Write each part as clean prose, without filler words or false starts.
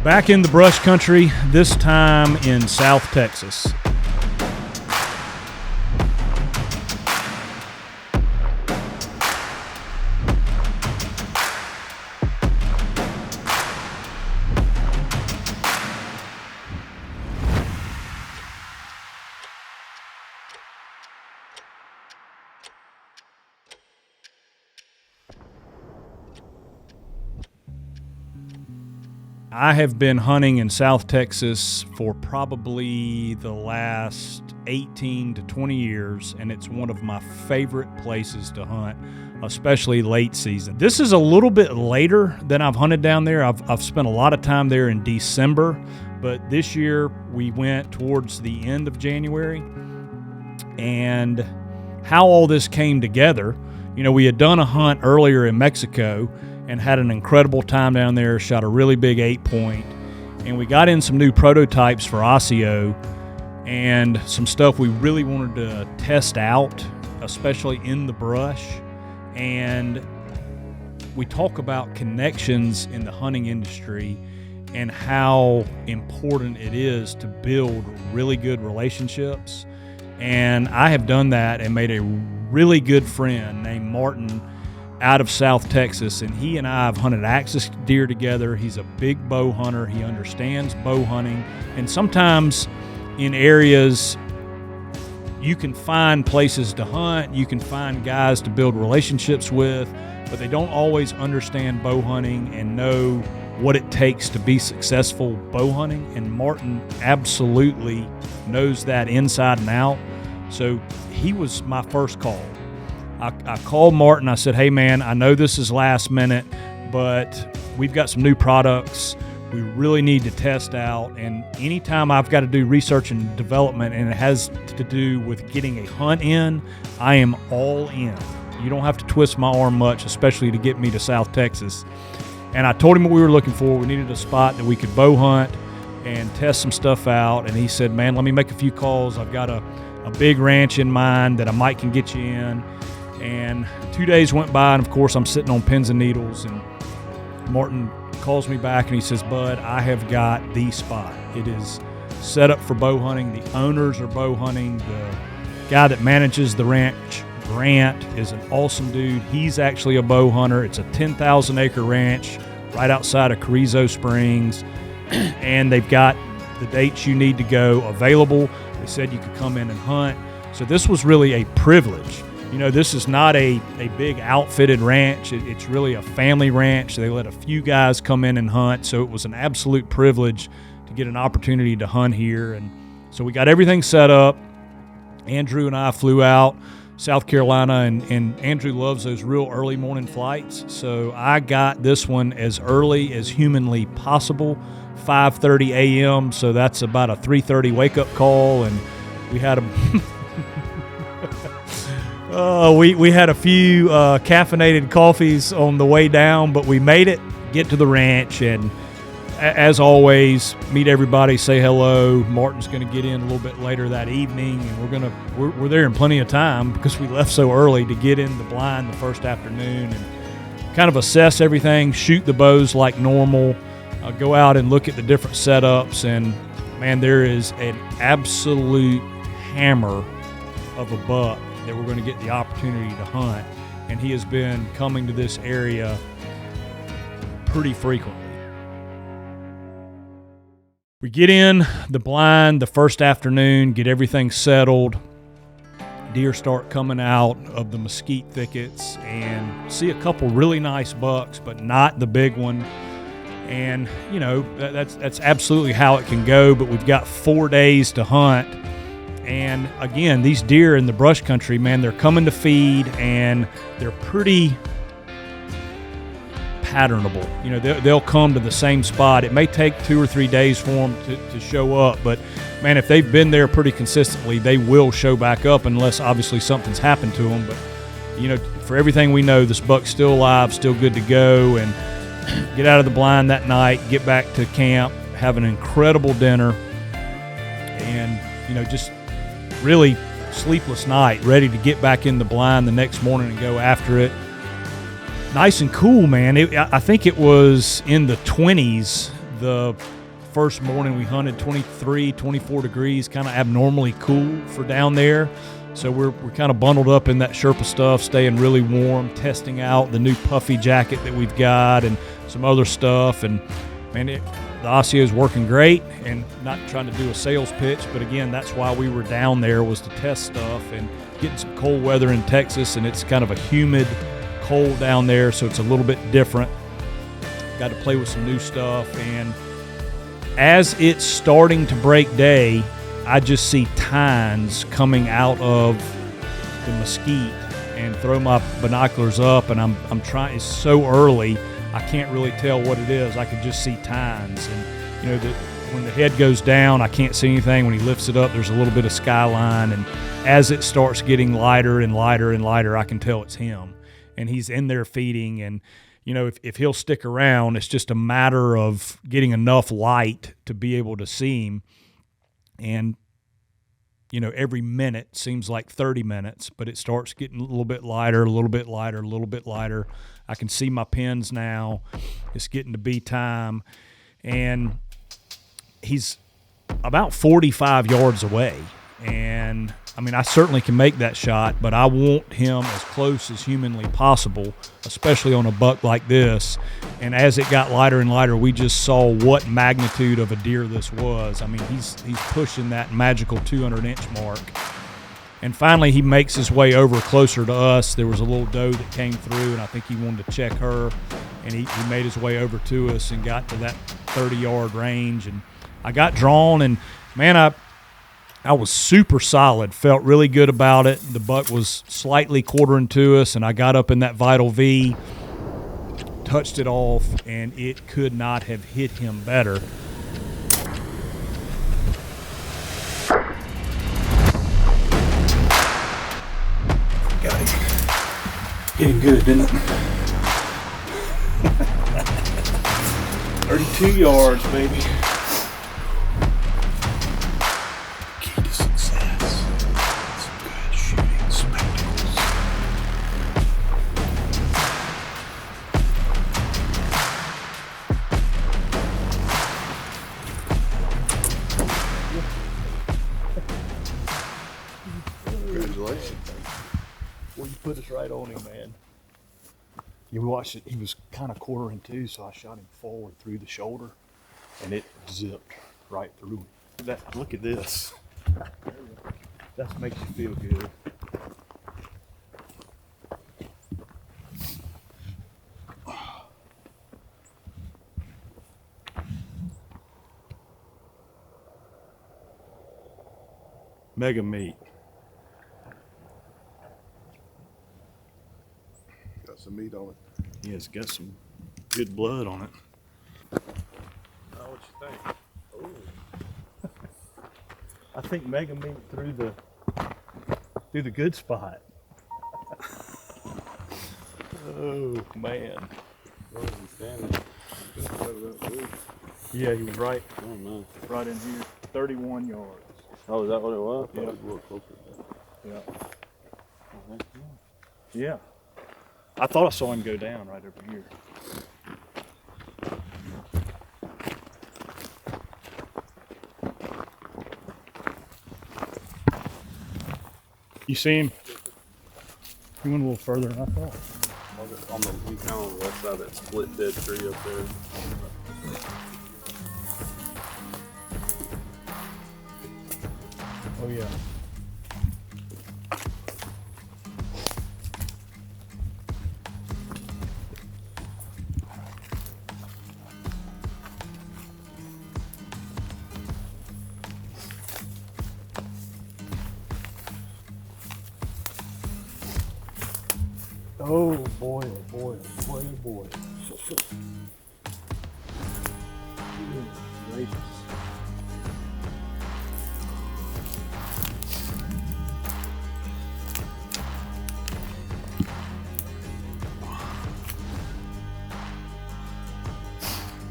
Back in the brush country, this time in South Texas. I have been hunting in South Texas for probably the last 18 to 20 years, and it's one of my favorite places to hunt, especially late season. This is a little bit later than I've hunted down there. I've spent a lot of time there in December, but this year we went towards the end of January. And how all this came together, we had done a hunt earlier in Mexico and had an incredible time down there, shot a really big 8-point. And we got in some new prototypes for Osseo and some stuff we really wanted to test out, especially in the brush. And we talk about connections in the hunting industry and how important it is to build really good relationships. And I have done that and made a really good friend named Martin out of South Texas, and he and I have hunted axis deer together. He's a big bow hunter. He understands bow hunting, and sometimes in areas you can find places to hunt, you can find guys to build relationships with, but they don't always understand bow hunting and know what it takes to be successful bow hunting, and Martin absolutely knows that inside and out. So he was my first call. I called Martin. I said, hey, man, I know this is last minute, but we've got some new products we really need to test out. And anytime I've got to do research and development and it has to do with getting a hunt in, I am all in. You don't have to twist my arm much, especially to get me to South Texas. And I told him what we were looking for. We needed a spot that we could bow hunt and test some stuff out. And he said, man, let me make a few calls. I've got a big ranch in mind that I might can get you in. And 2 days went by, and of course I'm sitting on pins and needles, and Martin calls me back and he says, Bud, I have got the spot. It is set up for bow hunting. The owners are bow hunting. The guy that manages the ranch, Grant, is an awesome dude. He's actually a bow hunter. It's a 10,000 acre ranch right outside of Carrizo Springs, and they've got the dates you need to go available. They said you could come in and hunt. So this was really a privilege. This is not a big outfitted ranch. It's really a family ranch. They let a few guys come in and hunt, so it was an absolute privilege to get an opportunity to hunt here. And so we got everything set up. Andrew and I flew out South Carolina, and Andrew loves those real early morning flights, so I got this one as early as humanly possible, 5:30 a.m., so that's about a 3:30 wake-up call, and we had we had a few caffeinated coffees on the way down, but we made it, get to the ranch, and as always, meet everybody, say hello. Martin's going to get in a little bit later that evening, and we're there in plenty of time because we left so early to get in the blind the first afternoon and kind of assess everything, shoot the bows like normal, go out and look at the different setups, and man, there is an absolute hammer of a buck that we're going to get the opportunity to hunt, and he has been coming to this area pretty frequently. We get in the blind the first afternoon, get everything settled. Deer start coming out of the mesquite thickets and see a couple really nice bucks, but not the big one. And, that's absolutely how it can go, but we've got 4 days to hunt. And again, these deer in the brush country, man, they're coming to feed, and they're pretty patternable. They'll come to the same spot. It may take 2 or 3 days for them to show up, but man, if they've been there pretty consistently, they will show back up unless obviously something's happened to them. But for everything we know, this buck's still alive, still good to go, and get out of the blind that night, get back to camp, have an incredible dinner, and just really sleepless night, ready to get back in the blind the next morning and go after it. Nice and cool, man. I think it was in the 20s the first morning we hunted 23, 24 degrees, kind of abnormally cool for down there. So we're kind of bundled up in that Sherpa stuff, staying really warm, testing out the new puffy jacket that we've got and some other stuff. And man, the Osceola is working great, and not trying to do a sales pitch, but again, that's why we were down there, was to test stuff and getting some cold weather in Texas, and it's kind of a humid, cold down there, so it's a little bit different. Got to play with some new stuff, and as it's starting to break day, I just see tines coming out of the mesquite, and throw my binoculars up, and I'm trying. It's so early, I can't really tell what it is. I can just see tines, and when the head goes down, I can't see anything. When he lifts it up, there's a little bit of skyline, and as it starts getting lighter and lighter and lighter, I can tell it's him, and he's in there feeding. And if he'll stick around, it's just a matter of getting enough light to be able to see him. And every minute seems like 30 minutes, but it starts getting a little bit lighter, a little bit lighter, a little bit lighter. I can see my pins now. It's getting to be time. And he's about 45 yards away. And I mean, I certainly can make that shot, but I want him as close as humanly possible, especially on a buck like this. And as it got lighter and lighter, we just saw what magnitude of a deer this was. I mean, he's pushing that magical 200-inch mark. And finally, he makes his way over closer to us. There was a little doe that came through, and I think he wanted to check her. And he made his way over to us and got to that 30-yard range. And I got drawn, and man, I was super solid, felt really good about it. The buck was slightly quartering to us, and I got up in that Vital V, touched it off, and it could not have hit him better. Got him. Getting good, didn't it? 32 yards, baby. Well, you put us right on him, man. You watched it. He was kind of quartering too, so I shot him forward through the shoulder, and it zipped right through him. Look at this. That makes you feel good. Mega meat. Got some meat on it. Yeah, it's got some good blood on it. What you think? Ooh. I think mega meat through the good spot. Oh man. Where was he standing? Yeah, he was right. Oh man. Right in here. 31 yards. Oh, is that what it was? Yeah. I thought it was a little closer. Yeah. Yeah. I thought I saw him go down right over here. You see him? He went a little further than I thought. He's kind of on the left side of that split dead tree up there. Oh yeah. Oh boy, oh boy, oh boy, oh boy. Gracious.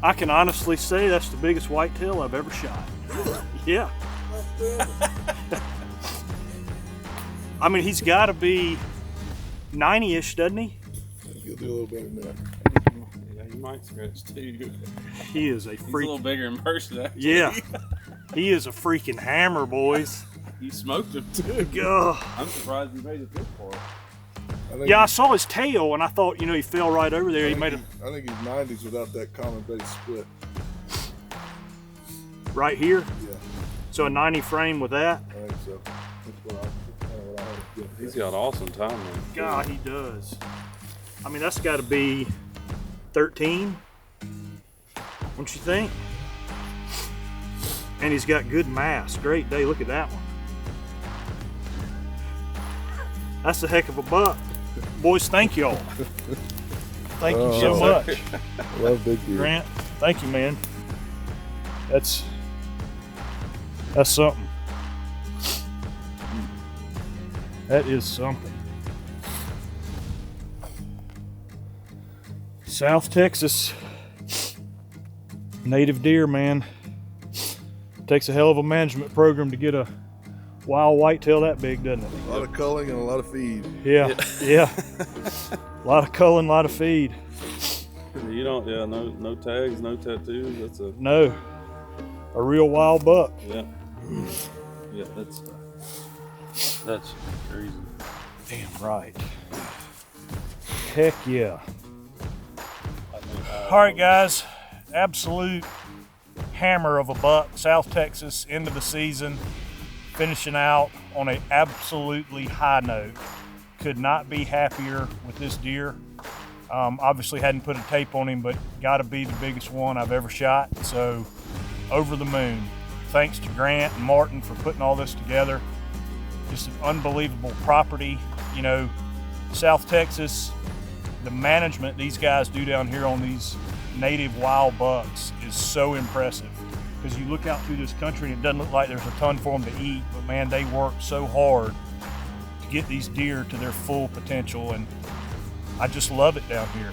I can honestly say that's the biggest whitetail I've ever shot. Yeah. I mean, he's got to be 90-ish, doesn't he? You'll do a little better than that. Yeah, He might scratch too. He is a He's a freak. little bigger in person, actually. Yeah, he is a freaking hammer, boys. You smoked him too. God. I'm surprised he made it this far. Yeah, I saw his tail and I thought, he fell right over there. He made it I think he's 90s without that common base split. right here. Yeah, So a 90 frame with that. I think so. That's kind of what I had to get. He's got awesome timing. God, he does. I mean, that's got to be 13. Don't you think? And he's got good mass. Great day. Look at that one. That's a heck of a buck. Boys, thank y'all. Thank you so much. I love big deer. Grant, thank you, man. That's something. That is something. South Texas, native deer, man. Takes a hell of a management program to get a wild whitetail that big, doesn't it? A lot of culling and a lot of feed. Yeah. A lot of culling, a lot of feed. You don't, no tags, no tattoos. That's A real wild buck. yeah, that's crazy. Damn right. Heck yeah. All right, guys. Absolute hammer of a buck. South Texas, end of the season. Finishing out on an absolutely high note. Could not be happier with this deer. Obviously hadn't put a tape on him, but got to be the biggest one I've ever shot. So over the moon. Thanks to Grant and Martin for putting all this together. Just an unbelievable property. South Texas, the management these guys do down here on these native wild bucks is so impressive. Because you look out through this country and it doesn't look like there's a ton for them to eat, but man, they work so hard to get these deer to their full potential, and I just love it down here.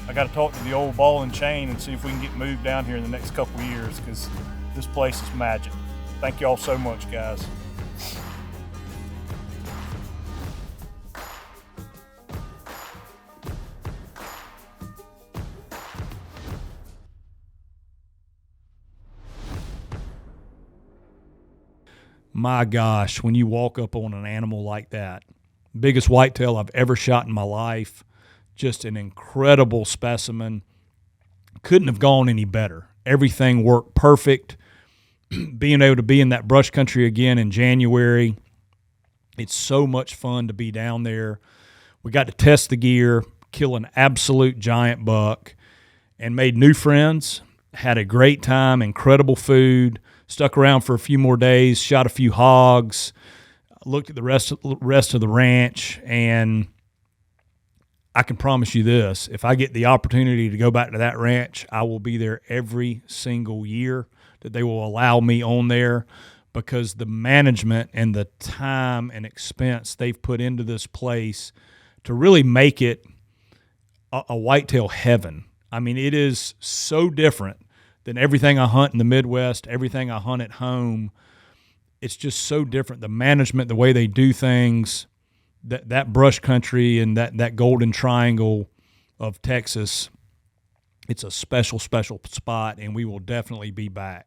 I got to talk to the old ball and chain and see if we can get moved down here in the next couple of years, because this place is magic. Thank y'all so much, guys. My gosh, when you walk up on an animal like that, biggest whitetail I've ever shot in my life, just an incredible specimen. Couldn't have gone any better. Everything worked perfect. Being able to be in that brush country again in January, it's so much fun to be down there. We got to test the gear, kill an absolute giant buck, and made new friends. Had a great time, incredible food. Stuck around for a few more days, shot a few hogs, looked at the rest of the ranch, and I can promise you this: if I get the opportunity to go back to that ranch, I will be there every single year that they will allow me on there, because the management and the time and expense they've put into this place to really make it a whitetail heaven. I mean, it is so different than everything I hunt in the Midwest, everything I hunt at home. It's just so different. The management, the way they do things, that brush country and that golden triangle of Texas, it's a special, special spot, and we will definitely be back.